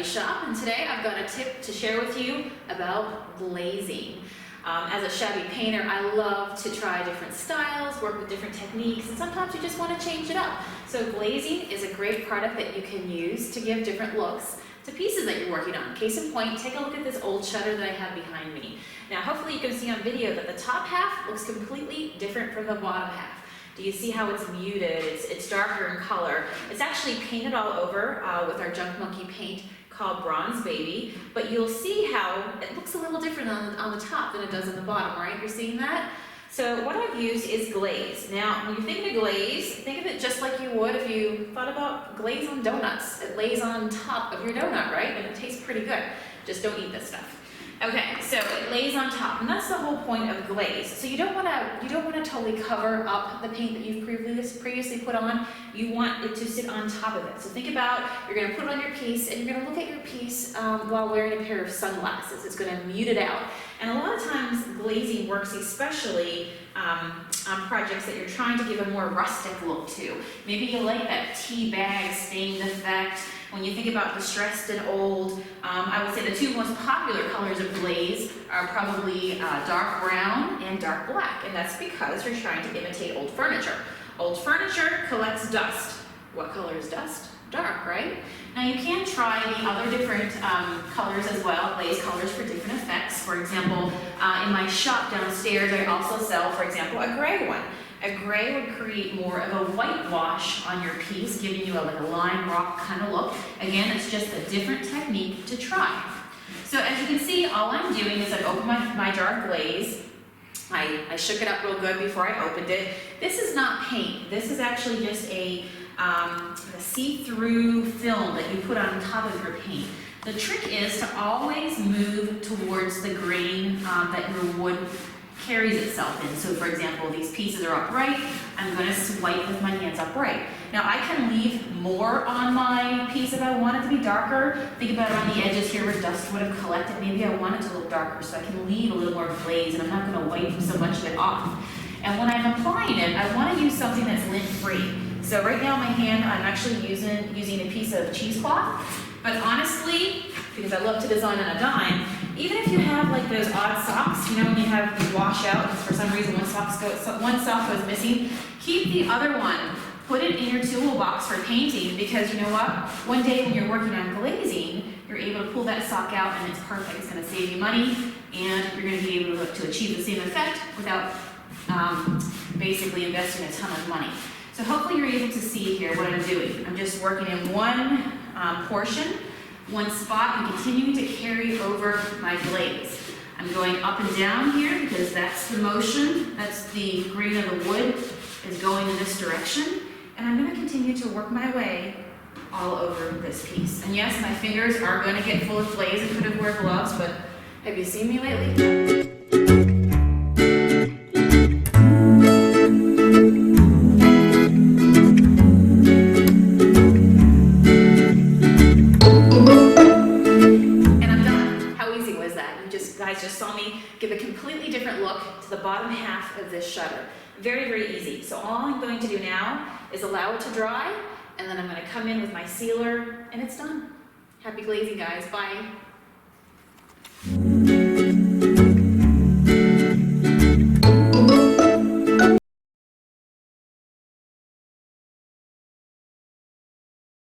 Shabby shop, and today I've got a tip to share with you about glazing. As a Shabby painter, I love to try different styles, work with different techniques, and sometimes you just want to change it up. So glazing is a great product that you can use to give different looks to pieces that you're working on. Case in point, take a look at this old shutter that I have behind me. Now hopefully you can see on video that the top half looks completely different from the bottom half. Do you see how it's muted? It's darker in color. It's actually painted all over with our Junk Monkey paint called Bronze Baby, but you'll see how it looks a little different on the top than it does on the bottom, right? You're seeing that? So what I've used is glaze. Now, when you're thinking of glaze, think of it just like you would if you thought about glaze on donuts. It lays on top of your donut, right? And it tastes pretty good. Just don't eat this stuff. Okay, so it lays on top, and that's the whole point of glaze. So you don't want to totally cover up the paint that you've previously put on. You want it to sit on top of it. So think about, you're going to put it on your piece, and you're going to look at your piece while wearing a pair of sunglasses. It's going to mute it out. And a lot of times glazing works especially on projects that you're trying to give a more rustic look to. Maybe you like that tea bag stained effect. When you think about distressed and old, I would say the two most popular colors of glaze are probably dark brown and dark black, and that's because you're trying to imitate old furniture. Old furniture collects dust. What color is dust? Dark, right? Now you can try the other different colors as well, glaze colors for different effects. For example, in my shop downstairs, I also sell, for example, a gray one. A gray would create more of a whitewash on your piece, giving you like a lime rock kind of look. Again, it's just a different technique to try. So as you can see, all I'm doing is I open my dark glaze. I shook it up real good before I opened it. This is not paint. This is actually just a see-through film that you put on top of your paint. The trick is to always move towards the grain that your wood carries itself in. So for example, these pieces are upright, I'm going to swipe with my hands upright. Now I can leave more on my piece if I want it to be darker. Think about it on the edges here where dust would have collected. Maybe I want it to look darker so I can leave a little more glaze and I'm not going to wipe so much of it off. And when I'm applying it, I want to use something that's lint-free. So right now in my hand, I'm actually using a piece of cheesecloth. But honestly, because I love to design on a dime, even if you have like those odd socks, you know, when you have you wash out, for some reason one sock goes missing, keep the other one. Put it in your toolbox for painting because you know what? One day when you're working on glazing, you're able to pull that sock out and it's perfect. It's going to save you money and you're going to be able to achieve the same effect without basically investing a ton of money. So hopefully you're able to see here what I'm doing. I'm just working in one portion, one spot, and continuing to carry over my glaze. I'm going up and down here because that's the motion, that's the grain of the wood is going in this direction. And I'm going to continue to work my way all over this piece. And yes, my fingers are going to get full of glaze. I could have worn gloves, but have you seen me lately? Guys just saw me give a completely different look to the bottom half of this shutter. Very, very easy. So all I'm going to do now is allow it to dry, and then I'm going to come in with my sealer, and it's done. Happy glazing, guys. Bye.